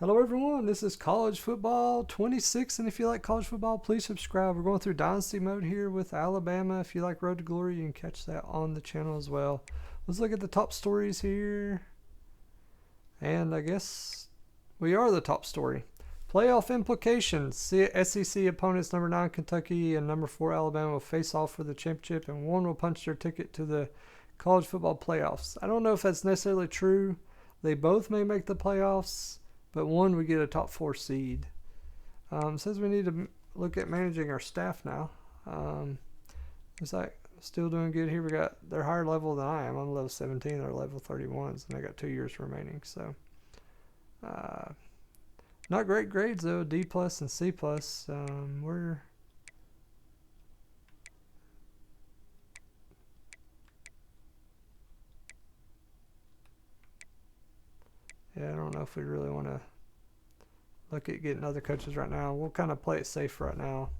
Hello everyone, this is College Football 26, and if you like college football, please subscribe. We're going through Dynasty mode here with Alabama. If you like Road to Glory, you can catch that on the channel as well. Let's look at the top stories here. And I guess we are the top story. Playoff implications. SEC opponents number 9 Kentucky and number 4 Alabama will face off for the championship, and one will punch their ticket to the college football playoffs. I don't know if that's necessarily true. They both may make the playoffs, but one would get a top 4 seed. Says we need to look at managing our staff now. It's like still doing good here. They're higher level than I am. I'm level 17. They're level 31s, and I got 2 years remaining. So, not great grades though. D plus and C plus. Yeah, I don't know if we really want to look at getting other coaches right now. We'll kind of play it safe right now.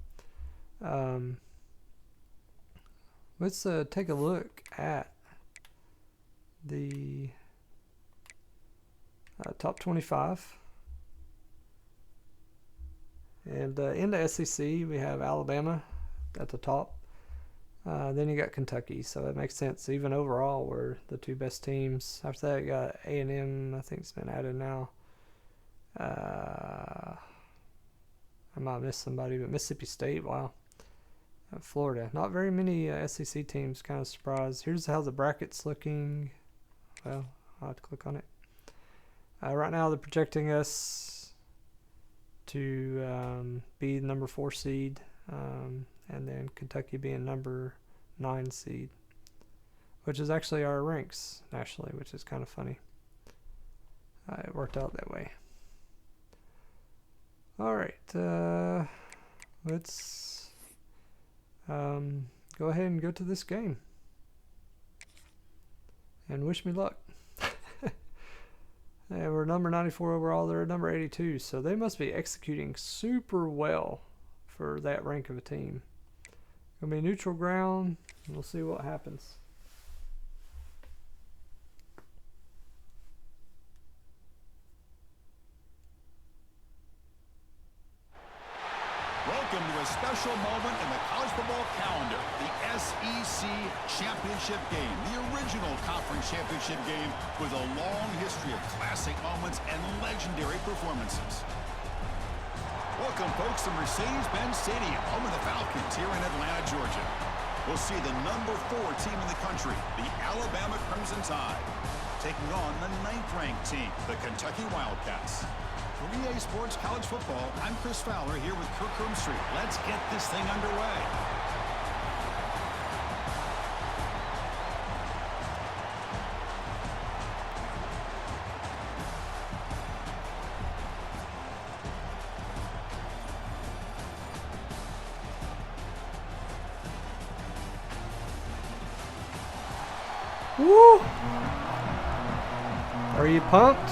Let's take a look at the top 25. And in the SEC, we have Alabama at the top. Then you got Kentucky, so it makes sense. Even overall, we're the 2 best teams. After that, you got A&M. I think it's been added now. I might miss somebody, but Mississippi State, wow. Florida, not very many SEC teams. Kind of surprised. Here's how the bracket's looking. Well, I'll have to click on it. Right now, they're projecting us to be the number 4 seed. And then Kentucky being number 9 seed, which is actually our ranks nationally, which is kind of funny. It worked out that way. All right, let's go ahead and go to this game and wish me luck. Yeah, we're number 94 overall. They're number 82, so they must be executing super well for that rank of a team. Gonna be neutral ground, and we'll see what happens. Welcome to a special moment in the college football calendar, the SEC Championship game, the original conference championship game with a long history of classic moments and legendary performances. Welcome, folks, to Mercedes-Benz Stadium, home of the Falcons here in Atlanta, Georgia. We'll see the number 4 team in the country, the Alabama Crimson Tide, taking on the 9th-ranked team, the Kentucky Wildcats. For EA Sports College Football, I'm Chris Fowler here with Kirk Street. Let's get this thing underway. Woo! Are you pumped?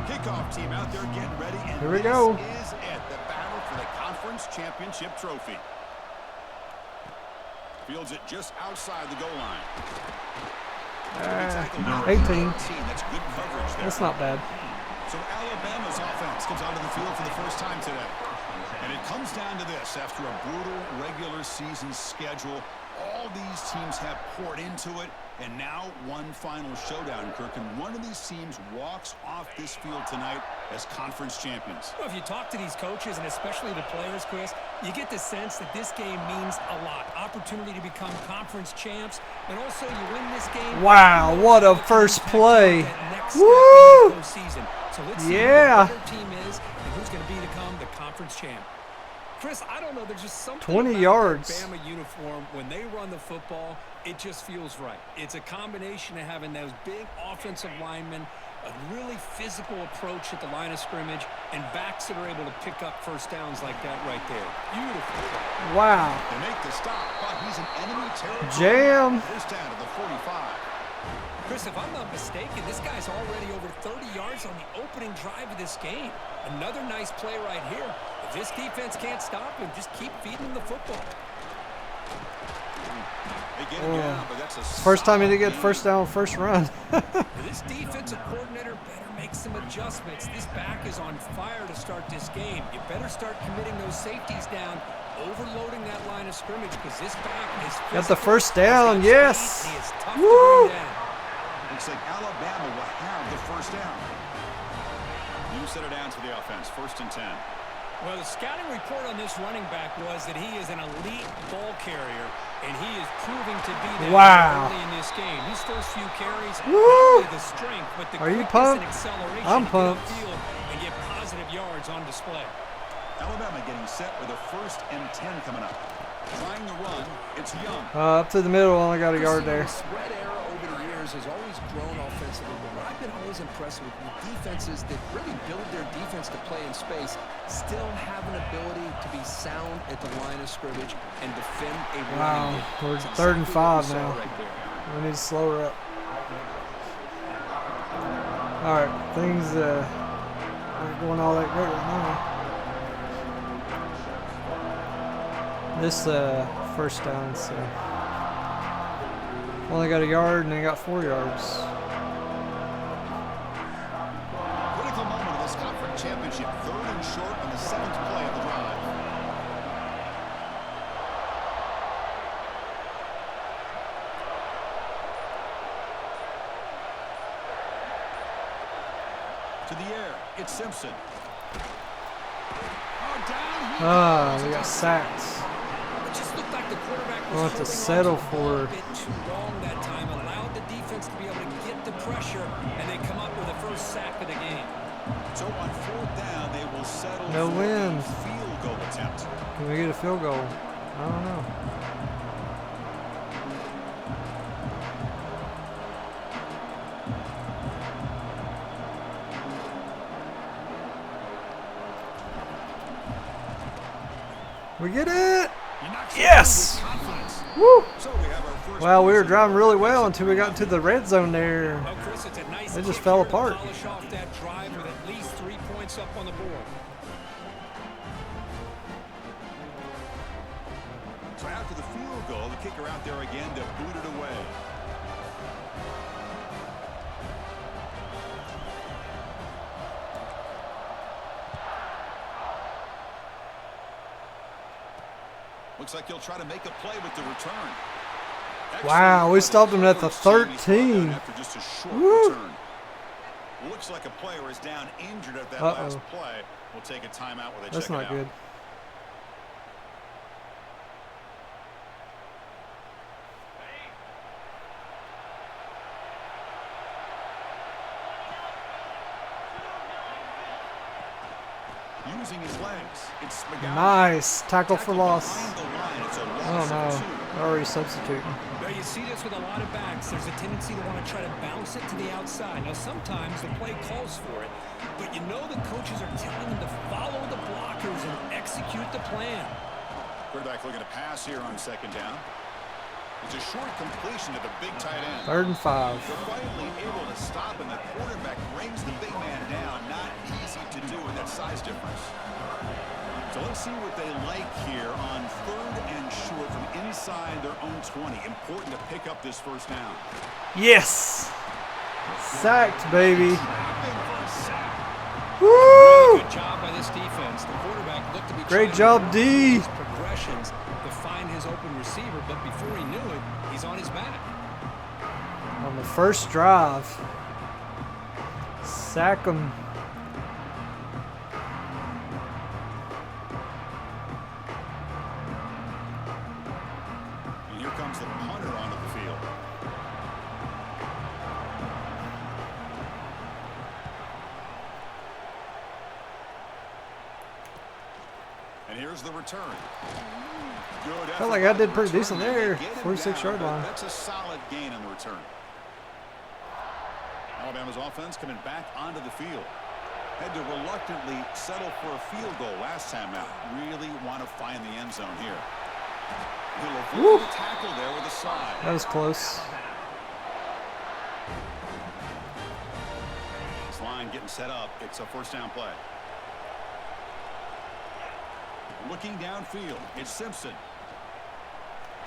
Kickoff team out there getting ready, and here we go. This is it, the battle for the conference championship trophy. Fields it just outside the goal line. 18. That's good coverage there. That's not bad. So Alabama's offense comes onto the field for the first time today. And it comes down to this. After a brutal regular season schedule, all these teams have poured into it, and now one final showdown, Kirk, and one of these teams walks off this field tonight as conference champions. Well, if you talk to these coaches, and especially the players, Chris, you get the sense that this game means a lot. Opportunity to become conference champs, and also you win this game. Wow, what a first play. Woo! So let's see who the better team is and who's going to become the conference champ. Chris, I don't know, there's just something 20 about yards. the Bama uniform. When they run the football, it just feels right. It's a combination of having those big offensive linemen, a really physical approach at the line of scrimmage, and backs that are able to pick up first downs like that right there. Beautiful. Wow. They make the stop, but he's in enemy territory. Jam. First down to the 45. Chris, if I'm not mistaken, this guy's already over 30 yards on the opening drive of this game. Another nice play right here. If this defense can't stop him, just keep feeding him the football. They get him down, but that's a First time he didn't get solid first down, first run. This defensive coordinator better make some adjustments. This back is on fire to start this game. You better start committing those safeties down, overloading that line of scrimmage, because this back is Got the first down, yes. He is tough Woo! to bring down. Looks like Alabama will have the first down. You set it down to the offense, 1st and 10. Well, the scouting report on this running back was that he is an elite ball carrier, and he is proving to be that early in this game. His first few carries, not only the strength, but the quickness and acceleration I'm to pumped. get upfield and get positive yards on display. Alabama getting set with a 1st and 10 coming up. Trying to run, it's Young. Up to the middle, only got a yard there. The spread era over the years has always grown offensively, but what I've been always impressed with defenses that really build their defense to play in space still have an ability to be sound at the line of scrimmage and defend a running game. We're It's 3rd and 5 exactly what we saw now. right there. We need to slow her up. All right, things aren't going all that great right now. This first down, so only got a yard and they got 4 yards. Critical moment of this conference championship. 3rd and short on the 7th play of the drive. To the air, it's Simpson. Oh, down. We got sacked. It just looked like the quarterback was We'll have to holding settle on to the ball for- a bit too long that time, allowed the defense to be able to get the pressure, and they come up with the first sack of the game. So on 4th down, they will settle No for win. a field goal attempt. Can we get a field goal? I don't know. We get it! He knocks it Yes! down with confidence. Woo! So we have our first Wow, we were possession. driving really well until we got to the red zone there. Well, Chris, it's a nice They just kick fell here to apart. polish off that drive with at least 3 points up on the board. So after the field goal, the kicker out there again to boot it away. Looks like he'll try to make a play with the return. Wow, we stopped him at the Excellent coverage, Jamie, 13. after just a short Woo. return. Looks like a player is down injured at that Uh-oh. last play. We'll take a timeout where they That's check it not out. good. Using his legs, it's McGowan. Nice. Tackle for Tackled loss. behind the line. It's a Oh loss no. of 2. They're already substituting. Now, you see this with a lot of backs. There's a tendency to want to try to bounce it to the outside. Now, sometimes the play calls for it, but you know the coaches are telling them to follow the blockers and execute the plan. Quarterback looking to pass here on 2nd down. It's a short completion to the big tight end. 3rd and 5. They're finally able to stop, and the quarterback brings the big man down. Not easy to do with that size difference. So let's see what they like here on 3rd and short from inside their own 20. Important to pick up this first down. Yes! Sacked, baby. Snapping for a sack. Woo! Good job by this defense. The quarterback looked to be Great trying to job, D. his progressions to find his open receiver, but before he knew it, he's on his back. On the first drive. Sack him. And here comes the punter onto the field. And here's the return. Good Felt like effort I by did the pretty decent returner. there. They get him 46-yard down, line. but that's a solid gain on the return. Alabama's offense coming back onto the field. Had to reluctantly settle for a field goal last time out. Really want to find the end zone here. He'll avoid the tackle there with a slide. That was close. This line getting set up. It's a 1st down play. Looking downfield, it's Simpson.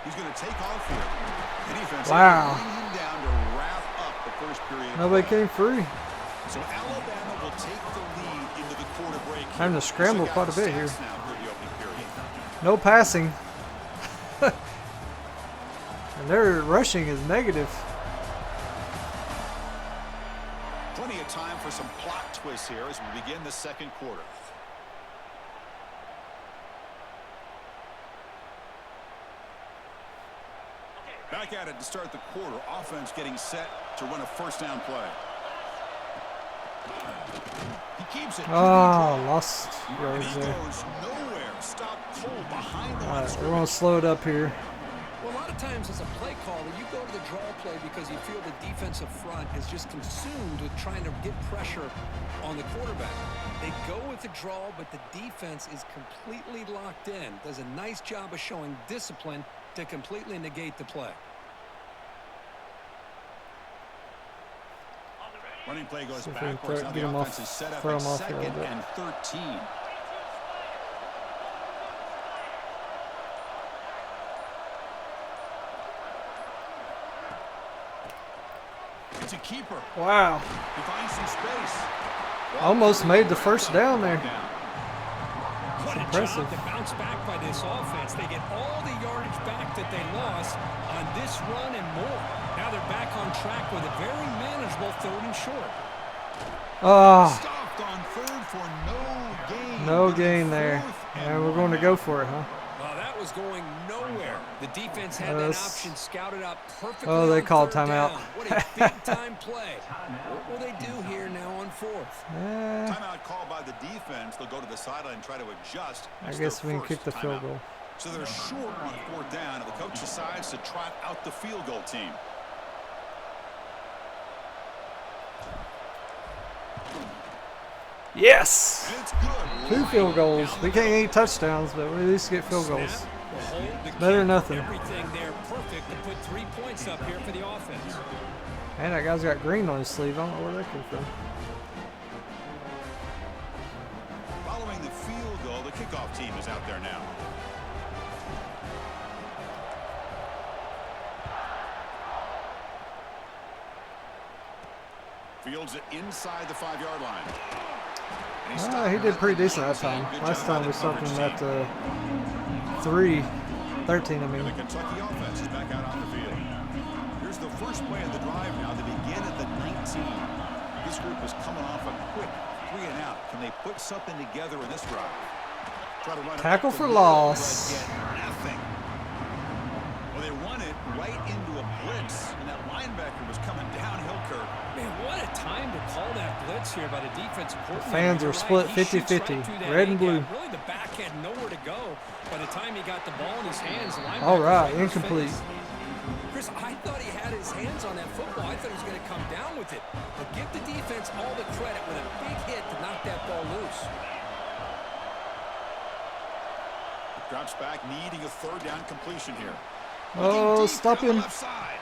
He's going to take off here. The defense Wow. laying him down to wrap up the first period. Nobody came free. So Alabama will take the lead into the quarter break. Having to scramble quite a bit here. Now for the opening period. No passing. And their rushing is negative. Plenty of time for some plot twists here as we begin the second quarter. Back at it to start the quarter. Offense getting set to run a first down play. He keeps it. Oh, lost And yards he there. goes nowhere. Stop cold behind the line All of right, we're going to slow it up here. Well, a lot of times as a play caller, you go to the draw play because you feel the defensive front is just consumed with trying to get pressure on the quarterback. They go with the draw, but the defense is completely locked in. Does a nice job of showing discipline to completely negate the play. Running play goes See if we can backwards. Now get the him offense off, is set up throw at him off here a second little bit. and 13. It's a keeper. Wow. He finds some space. Almost made the first down there. What a impressive. job to bounce back by this offense. They get all the yardage back that they lost on this run and more. Now they're back on track with a very manageable 3rd and short. Ah, Stopped on third for no gain. no gain there. Fourth And we're going to go for it, huh? Well, that was going nowhere. The defense had that Yes. option scouted out perfectly. Oh, they on called 3rd timeout. down. What a big-time play. What will they do here now on 4th? Timeout called by the defense. They'll go to the sideline and try to adjust. I It's guess their we can kick first the field timeout. goal. So they're short on 4th down, and the coach decides to trot out the field goal team. Yes! And it's good. 2 field goals. We can't get any touchdowns, but we at least get field goals. Snap, the hold, the Better than kick, nothing. Everything there perfect to put 3 points up here for the offense. And that guy's got green on his sleeve. I don't know where that came from. Following the field goal, the kickoff team is out there now. Fields it inside the 5-yard line. And he's stopped He did right pretty at the decent that line. time. Good Last job time by we the stopped coverage him team. at 13, I And mean. the Kentucky offense is back out on the field. Here's the first play of the drive now. They begin at the 19. This group is coming off a quick 3 and out. Can they put something together in this drive? Try to run it Tackle up the for middle, loss. but get nothing. Well, they run it right into a blitz, and that linebacker was coming downhill, Kirk. Man, what a time to call that blitz here by the defensive coordinator. fans are You're split right, he shoots 50-50, right through that red and blue. A-gap. Really, the back had nowhere to go. By the time he got the ball in his hands, the linebacker All right, was in his incomplete. face. Chris, I thought he had his hands on that football. I thought he was going to come down with it. But give the defense all the credit with a big hit to knock that ball loose. Drops back, needing a 3rd down completion here. Oh, Looking deep stop down the him. left side.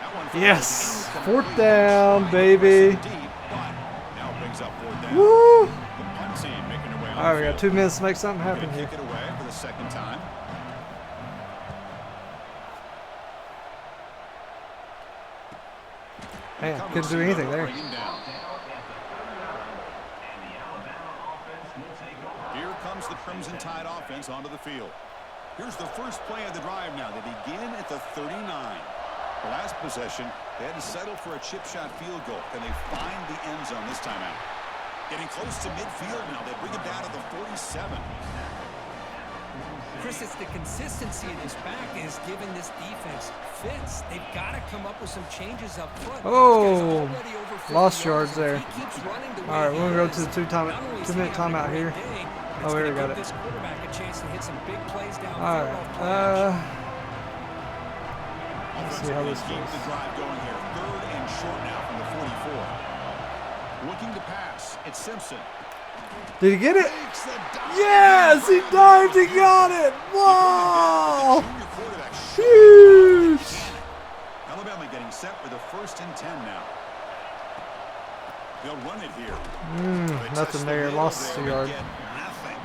That one Yes, falls 4th incomplete. down, Trying to baby. press it deep, but now brings up 4th down. Woo! The punt team making their way on All right, we the got field. 2 minutes to make something happen Gonna here. kick it away for the second time. Man, couldn't do anything there. Bring him down. Here comes the Crimson Tide offense onto the field. Here's the first play of the drive now. They begin at the 39. The last possession, they had to settle for a chip shot field goal. Can they find the end zone this time out? Getting close to midfield now. They bring it down to the 47. Chris, it's the consistency of this back is giving this defense fits. They've got to come up with some changes up front. Oh, This guy's already over 50 lost yards If there. he keeps running the way All right, he we're going to go is, to the 2-minute timeout here. It's Oh, going here to we got give it. this quarterback a chance to hit some big plays down All right. Let's see how this Keep goes. the drive going here. 3rd and short now from the 44. Looking to pass. It's Simpson. Did he get it? Makes the dive. Yes, he dived. He got it. Wow. Junior quarterback Huge. Alabama getting set for the 1st and 10 now. They'll run it here. They test Nothing the there. middle Lost there a yard. and get nothing.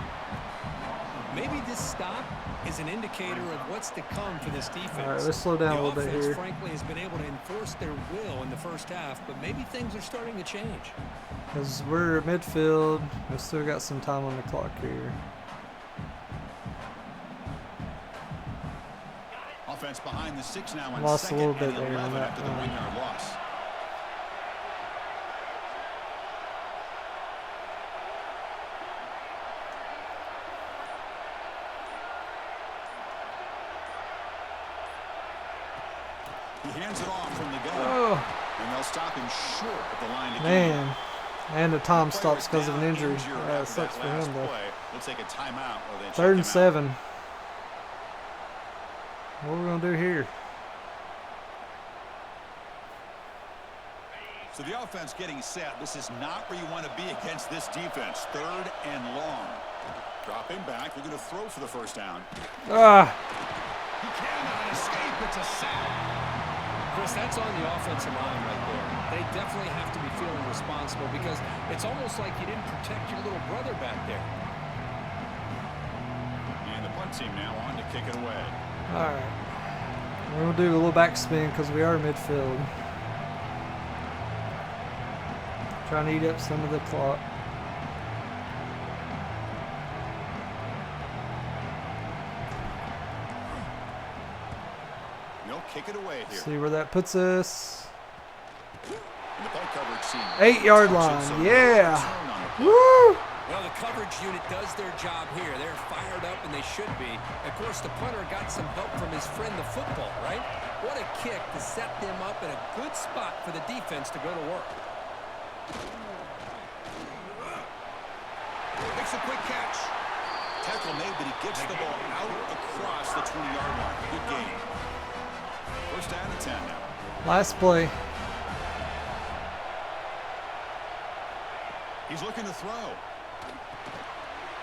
Maybe this stop is an indicator of what's to come for this defense. All right, let's slow down a little bit The offense, here. frankly, has been able to enforce their will in the first half, but maybe things are starting to change. Because we're at midfield, we still got some time on the clock here. Offense behind the 6 now on Lost a second little bit and there 11 on that after the 1-yard loss. He hands it off from the gun. Oh, And they'll stop him short at the line to man. And the time stops because of an injury. Injured Yeah, it after sucks that for last him, though. play. We'll take a timeout while they check 3rd him and out. 7. What are we going to do here? So the offense getting set. This is not where you want to be against this defense. 3rd and long. Dropping back. They're going to throw for the first down. Ah, He cannot escape. It's a sack. Chris, that's on the offensive line right there. They definitely have to be feeling responsible because it's almost like you didn't protect your little brother back there. And the punt team now on to kick it away. all right. We're going to do a little backspin because we are midfield. Trying to eat up some of the clock. They'll kick it away here. See where that puts us. And the punt coverage team 8-yard line. Yeah. Woo! Well, the coverage unit does their job here. They're fired up, and they should be. Of course, the punter got some help from his friend, the football, right? What a kick to set them up in a good spot for the defense to go to work. Makes a quick catch. Tackle made, but he gets the ball out across the 20-yard line. Good game. First down and 10 now. Last play. He's looking to throw.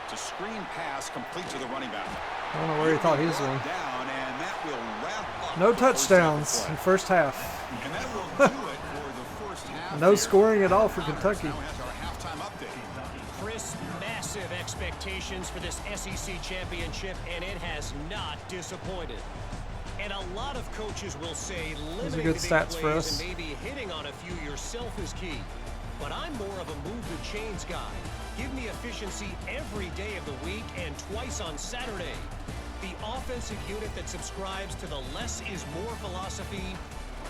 It's a screen pass complete to the running back. I don't know where he thought he was going. Down, and that will wrap up No the first half of touchdowns play. in first half. And that will do it for the first half. No here. scoring at all for Kentucky. Now has our halftime update. Chris, massive expectations for this SEC championship, and it has not disappointed. And a lot of coaches will say limiting good the big stats for plays us. and maybe hitting on a few yourself is key. But I'm more of a move the chains guy. Give me efficiency every day of the week and twice on Saturday. The offensive unit that subscribes to the less is more philosophy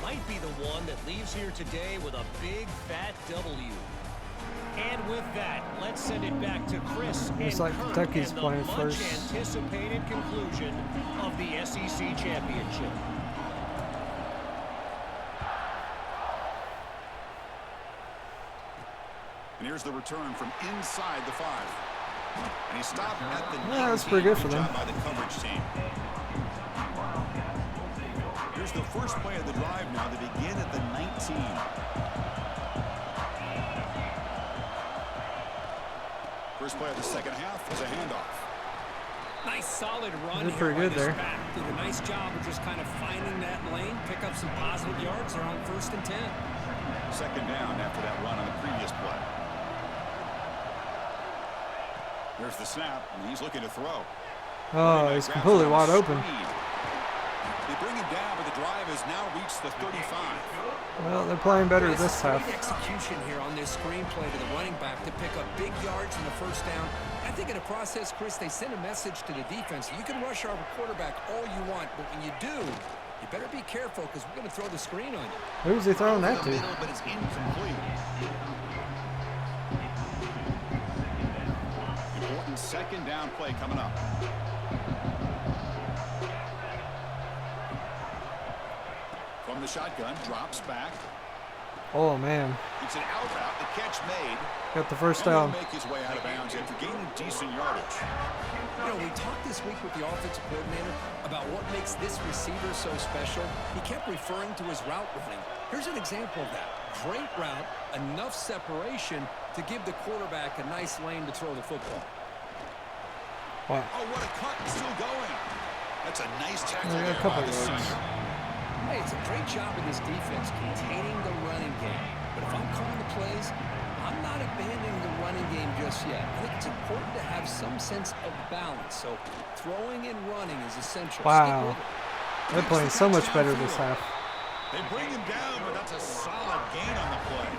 might be the one that leaves here today with a big fat W. And with that, let's send it back to Chris Looks and like Kurt Kentucky's and the playing first. much-anticipated conclusion of the SEC championship. And here's the return from inside the 5. And he stopped at the 19. Yeah, that's pretty good for them. job by the coverage team. Here's the first play of the drive now. They begin at the 19. First play of the second half is a handoff. Nice solid run. Did here pretty by good this there. back. Did a nice job of just kind of finding that lane, pick up some positive yards. They're on 1st and 10. Second down after that run on the previous play. There's the snap, and he's looking to throw. Oh, he's completely wide open. They bring him down, but the drive has now reached the 35. Well, they're playing better this half. Great execution here on this screenplay to the running back to pick up big yards in the first down. I think in the process, Chris, they send a message to the defense. You can rush our quarterback all you want, but when you do, you better be careful because we're going to throw the screen on you. Who's he throwing that The to? middle, but it's incomplete. Important second down play coming up. From the shotgun, drops back. Oh, man. It's an out route. The catch made. Got the first And he'll down. make his way out of bounds after gaining decent yardage. You know, we talked this week with the offensive coordinator about what makes this receiver so special. He kept referring to his route running. Here's an example of that. Great route, enough separation to give the quarterback a nice lane to throw the football. Wow. Oh, what a cut. Still going. That's a nice tackle Yeah, a there couple by the yards. center. Hey, it's a great job of this defense containing the running game. But if I'm calling the plays, I'm not abandoning the running game just yet. I think it's important to have some sense of balance. So throwing and running is essential. Wow. They're playing so much better this half. They bring him down, but that's a solid gain on the play.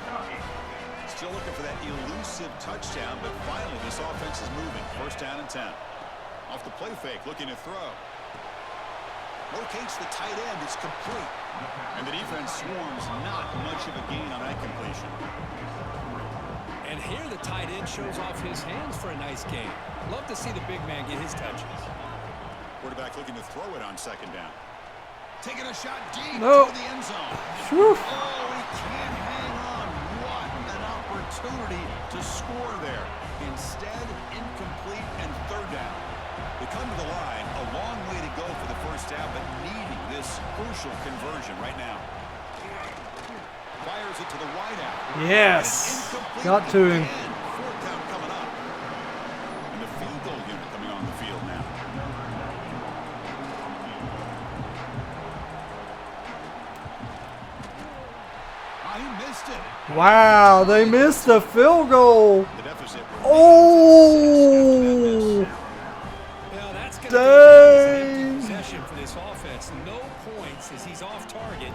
Still looking for that elusive touchdown, but finally this offense is moving. First down and 10. Off the play fake, looking to throw. Locates the tight end. It's complete. And the defense swarms. Not much of a gain on that completion. And here the tight end shows off his hands for a nice gain. Love to see the big man get his touches. Quarterback looking to throw it on second down. Taking a shot deep Nope. to the end zone. Whew. Oh, he can't hang on. What an opportunity to score there. Instead, incomplete and third down. They come to the line, a long way to go for the first down, but needing this crucial conversion right now. Fires it to the wide out. Yes. Got to him. Fourth down coming up. And the field goal unit coming on the field now. He missed it. Wow, they missed the field goal. The deficit Oh. Well, that's going to Dang. be an empty possession for this offense. No points as he's off target.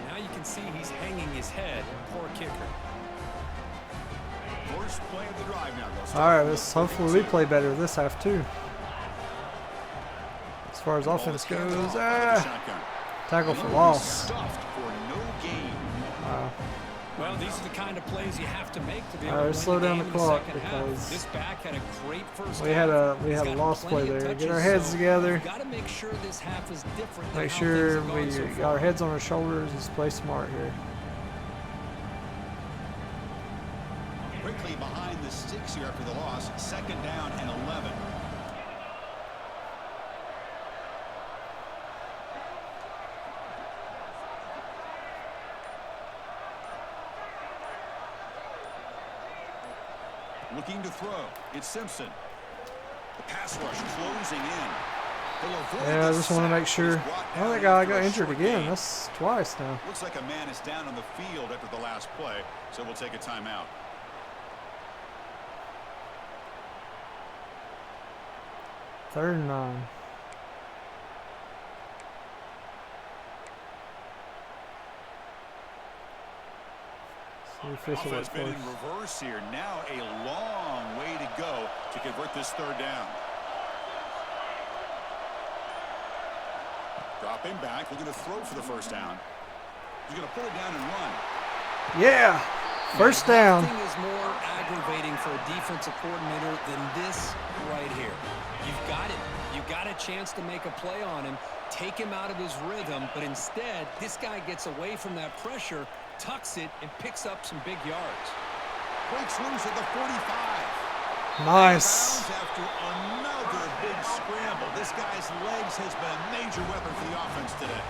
Now you can see he's hanging his head. Poor kicker. First play of the drive now. All right, let's hopefully we play better this half too. As far as offense goes, tackle for loss. Stuffed for no gain. Wow. Well, these are the kind of plays you have to make to be All able right, to slow win the down game the in the clock second half. because This back had a great first we had half. a He's got lost play plenty of there. Get touches, our heads so together. we've got to make sure this half is different than Make how sure things have we gone so got far. our heads on our shoulders. Let's play smart here. Quickly behind the sticks here after the loss. Second down and 11. Looking to throw. It's Simpson. The pass rush closing in. Yeah, I just want to make sure. Oh, that guy got injured again. That's twice now. Looks like a man is down on the field after the last play, so we'll take a timeout. Third and 9. See if this will work Offense been in first. reverse here. Now a long way to go to convert this third down. Dropping back, looking to throw for the first down. He's going to pull it down and run. Yeah, first down. Nothing is more aggravating for a defensive coordinator than this right here. You've got him. You've got a chance to make a play on him, take him out of his rhythm, but instead, this guy gets away from that pressure, tucks it, and picks up some big yards. Breaks loose at the 45. Nice. Bounds after another big scramble. This guy's legs has been a major weapon for the offense today.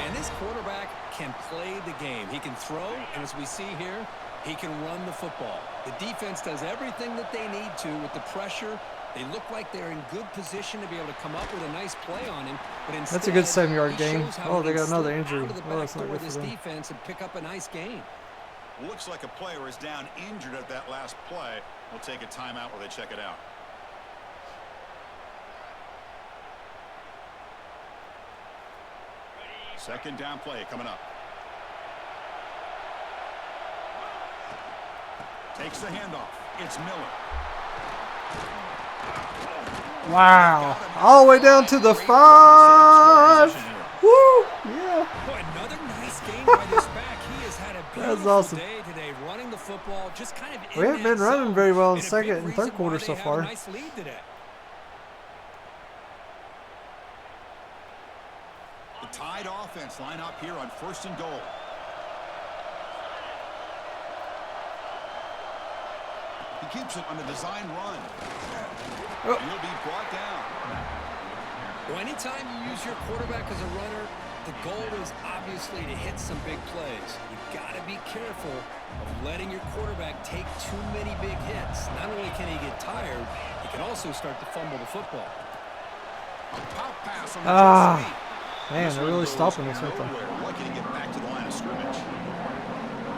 And this quarterback can play the game. He can throw, and as we see here, he can run the football. The defense does everything that they need to with the pressure. They look like they're in good position to be able to come up with a nice play on him. But instead, That's a good 7-yard he gain. shows how Oh, he they can got another slip injury. out of the Oh, back that's not door of good this for them. defense and pick up a nice gain. Looks like a player is down injured at that last play. We'll take a timeout while they check it out. Second down play coming up. Takes the handoff. It's Miller. Wow. All the way down to the 5. Woo. Yeah. Boy, another nice game by this back. He has had a beautiful awesome. day today running the football, just kind of We haven't been running very well in second and third quarter so far. Nice lead today. The Tide offense line up here on first and goal. He keeps it on the design run. Oh. And he'll be brought down. Well, anytime you use your quarterback as a runner, the goal is obviously to hit some big plays. You've got to be careful of letting your quarterback take too many big hits. Not only can he get tired, he can also start to fumble the football. A pop pass on the just feet. Man, This they're one really goes stopping us, aren't they? nowhere. Lucky to get back to the line of scrimmage.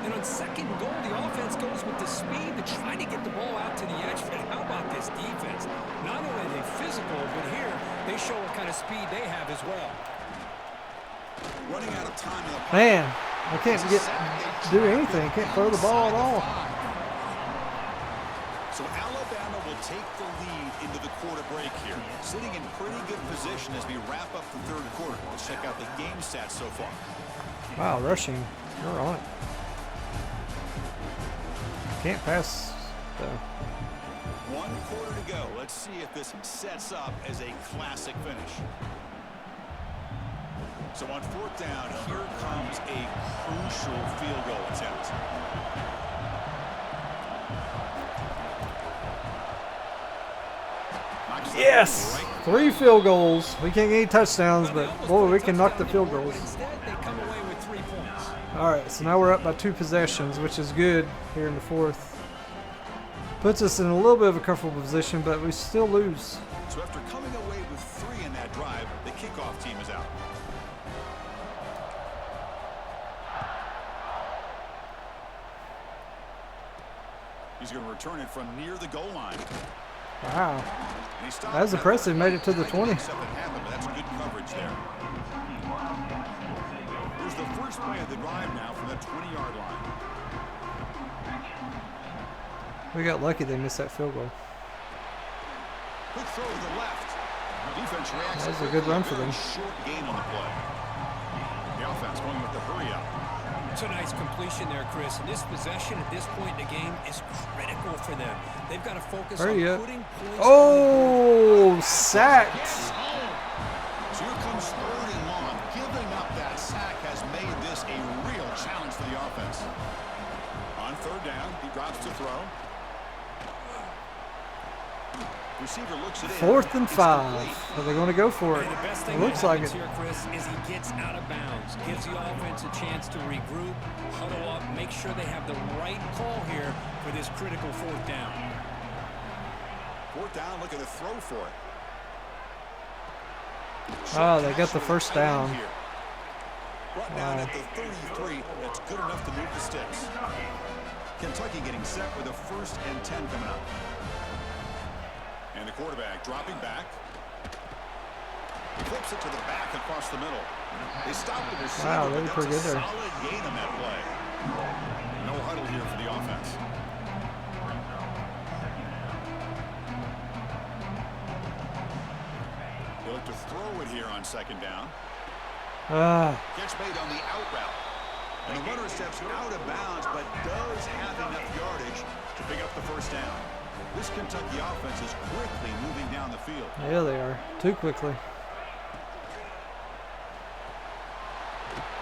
And on On second and goal, the offense goes with the speed to try to get the ball out to the edge. But how about this defense? Not only are they physical, but here they show what kind of speed they have as well. Running out of time in the Man, I can't do anything. Can't throw the ball at all. So Alabama will take the lead into the quarter break here. Sitting in pretty good position as we wrap up the third quarter. Let's check out the game stats so far. Wow, rushing. You're on it. Can't pass, though. 1 quarter to go. Let's see if this sets up as a classic finish. So on 4th down, here comes a crucial field goal attempt. Yes! 3 field goals. We can't get any touchdowns, but boy, we can knock the field goals. Instead, they come away with 3 points. Alright, so now we're up by 2 possessions, which is good here in the 4th. Puts us in a little bit of a comfortable position, but we still lose. So after coming away with 3 in that drive, the kickoff team is out. He's going to return it from near the goal line. Wow. That was impressive. Made it to the 20. That's good coverage there. Here's the first play of the drive now from the 20-yard line. We got lucky they missed that field goal. Quick throw to the left. Defense reacts. That was a good run for them. Short gain on the play. The offense going with the hurry up. It's a nice completion there, Chris. And this possession at this point in the game is critical for them. They've got to focus on putting points. Oh, sacked. So here comes 3rd and long. Giving up that sack has made this a real challenge for the offense. On 3rd down, he drops to throw. Receiver looks it in. 4th and 5. Are they going to go for it? The best thing It looks like it. here, Chris, is he gets out of bounds, gives the offense a chance to regroup, huddle up, make sure they have the right call here for this critical 4th down. 4th down, looking to throw for it. Oh, they got the first down. Brought down at the 33. That's good enough to move the sticks. Kentucky getting set with a 1st and 10 coming up. And the quarterback dropping back. Flips it to the back across the middle. They stopped the receiver. Wow, they were pretty good there. Solid gain on that play. No huddle here for the offense. They look to throw it here on 2nd down. Catch made on the out route. And the runner steps out of bounds, but does have enough yardage to pick up the 1st down. This Kentucky offense is quickly moving down the field. Yeah, they are. Too quickly.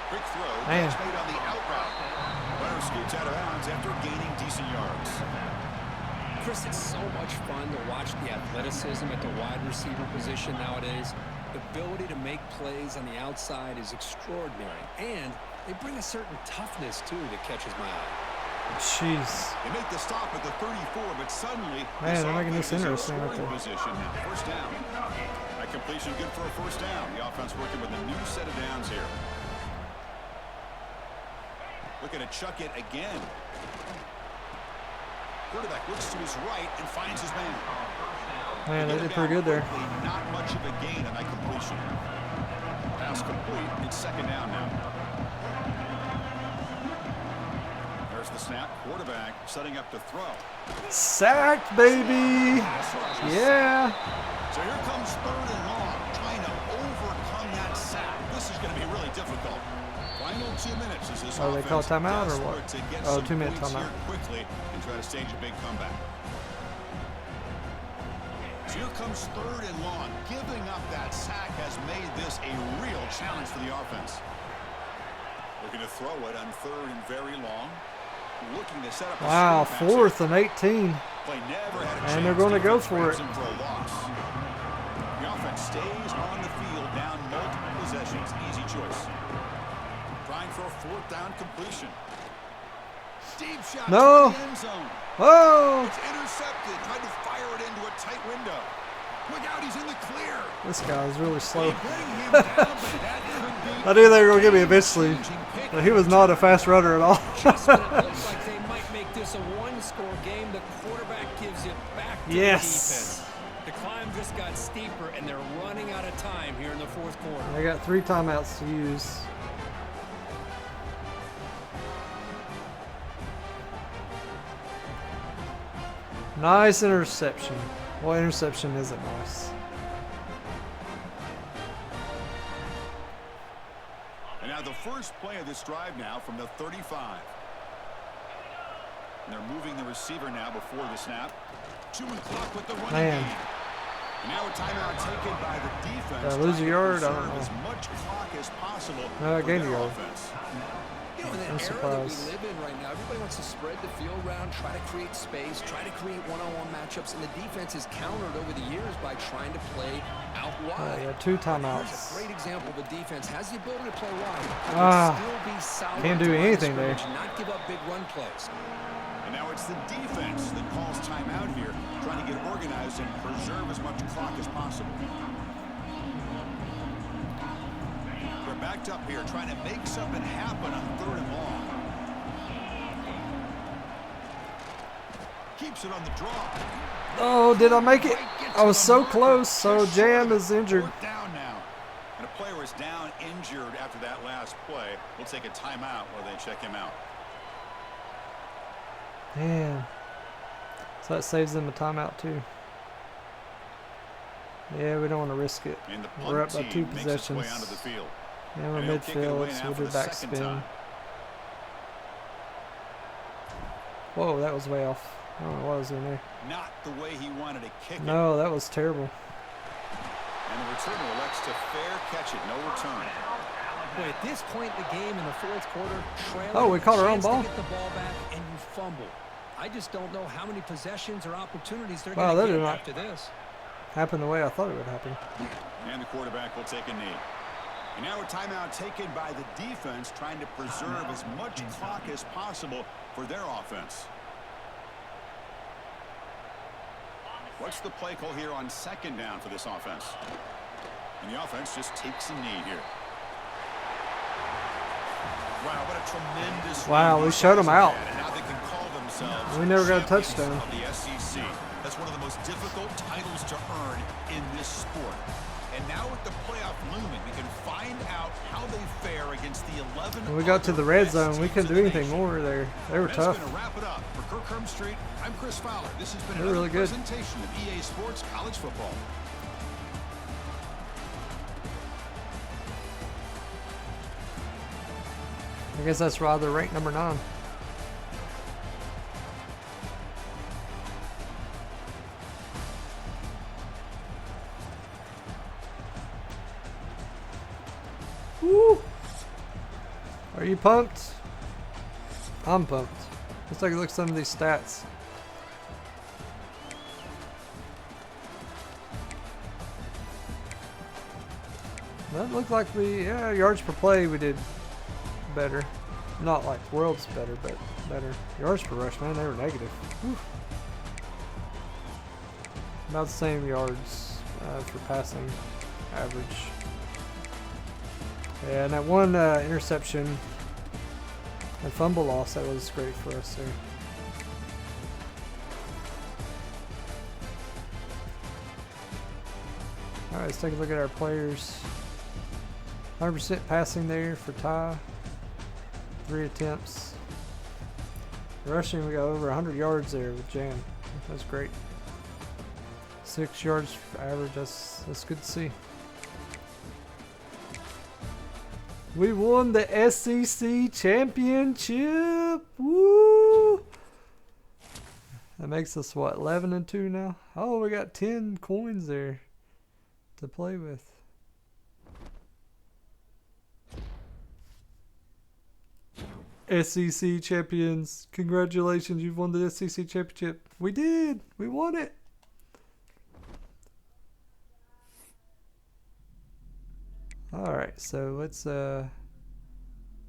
Quick throw. Man. Catch made on the out route. Runner scoots out of bounds after gaining decent yards. Chris, it's so much fun to watch the athleticism at the wide receiver position nowadays. The ability to make plays on the outside is extraordinary. And they bring a certain toughness, too, that catches my eye. Jeez. They make the stop at the 34, but suddenly Man, they're making this interesting right there. Position. 1st down. That completion good for a 1st down. The offense working with a new set of downs here. Looking to chuck it again. Quarterback looks to his right and finds his man. Man, they did pretty good there. Not much of a gain on that completion. Pass complete. It's 2nd down now. There's the snap. Quarterback setting up to throw. Sacked, baby. Yeah. So here comes 3rd and long, trying to overcome that sack. This is going to be really difficult. Final 2 minutes as this They call timeout or what? Oh, 2 minute points timeout. here quickly and try to stage a big comeback. So here comes 3rd and long. Giving up that sack has made this a real challenge for the offense. Looking to throw it on 3rd and very long. Looking to set up a Wow, screen pass. 4th and 18. Play never had a And they're chance. going to go Defense for grabs it. him for a loss. The offense stays on the field down multiple possessions. Easy choice. Trying for a 4th down completion. Deep shot No. to the end zone. Oh. It's intercepted. Tried to fire it into a tight window. Look out, he's in the clear. This guy's really slow. They bring him down, but that could be I knew they were going to get me eventually, but he was not a fast runner at all. Just when it looks like they might make this a one-score game, the quarterback gives it back to the defense. The climb just got steeper, and they're running out of time here in the fourth quarter. They got 3 timeouts to use. Nice interception. Well, interception isn't nice. And now the first play of this drive now from the 35. And they're moving the receiver now before the snap. Chewing clock with the running Man. game. And now a timeout taken by the defense. Did I lose a yard? I don't know. As much clock as possible. No, I for gained a their yard. offense. You know, in I'm that era that we surprised. live in right now, everybody wants to spread the field around, try to create space, try to create one-on-one matchups, and the defense has countered over the years by trying to play out wide. Yeah, 2 Here's timeouts. a great example. The defense has the ability to play wide, but Ah, still be solid. can't to do line of anything there. scrimmage, Not give up big run plays. And now it's the defense that calls timeout here, trying to get organized and preserve as much clock as possible. They're backed up here, trying to make something happen on 3rd and long. Keeps it on the draw. Oh, did I make it? I was so close. So Jam is injured. 4th down now. And a player is down injured after that last play. We'll take a timeout while they check him out. Man. So that saves them a timeout too. Yeah, we don't want to risk it. And the We're punt up by 2 team makes its possessions. way onto the field. Yeah, we're And he'll kick it away midfield, so now we'll for do the second backspin. time. Whoa, that was way off. I don't know what was in there. Not the way he wanted to kick it. No, that was terrible. And the returner elects to fair catch it. No return. Boy, at this point in the game in the fourth quarter, trailing, Oh, we caught our own chance to ball. get the ball back, and you fumble. I just don't know how many possessions or opportunities they're Wow, going that to did get not after this. happen the way I thought it would happen. And the quarterback will take a knee. And now a timeout taken by the defense, trying to preserve as much clock as possible for their offense. What's the play call here on 2nd down for this offense? And the offense just takes a knee here. Wow, what a tremendous Wow, run we these shut guys them have out. had, and now they can call themselves We never got a champions touchdown. of the SEC. That's one of the most difficult titles to earn in this sport. And now with the playoff looming, we can find out how they fare against the 11. When we got to the red best zone, we teams couldn't in do the anything nation. more there. They were That's tough. going to wrap it up. For Kirk Street, I'm Chris Fowler. This has been They're another really good. presentation of EA Sports College Football. I guess that's why they're ranked number 9. Woo! Are you pumped? I'm pumped. Let's take a look at some of these stats. That looked like yeah, yards per play we did better. Not like worlds better, but better. Yards per rush, man, they were negative. Whew. About the same yards for passing average. Yeah, and that one interception and fumble loss, that was great for us there. Alright, let's take a look at our players. 100% passing there for Ty. 3 attempts. Rushing, we got over 100 yards there with Jan. That's great. 6 yards average, that's good to see. We won the SEC championship. Woo! That makes us what, 11-2 now? Oh, we got 10 coins there to play with. SEC champions. Congratulations, you've won the SEC championship. We did. We won it. Alright, so let's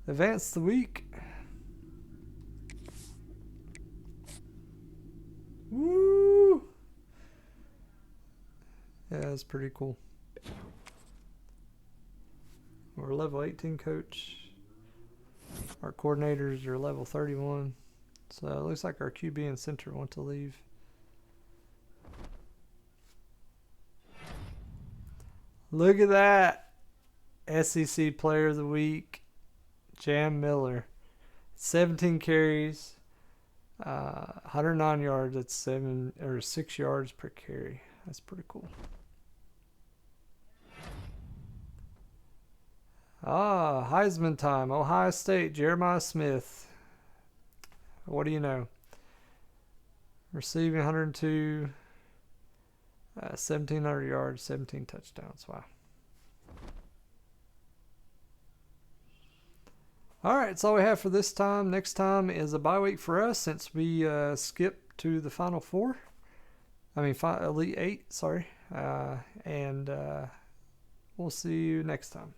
advance the week. Woo! Yeah, that's pretty cool. We're level 18 coach. Our coordinators are level 31. So it looks like our QB and center want to leave. Look at that. SEC Player of the Week, Jam Miller. 17 carries, 109 yards. That's 6 yards per carry. That's pretty cool. Heisman time. Ohio State, Jeremiah Smith. What do you know? Receiving 102, 1,700 yards, 17 touchdowns. Wow. All right, that's all we have for this time. Next time is a bye week for us since we skipped to the Final Four. Elite Eight, sorry. And we'll see you next time.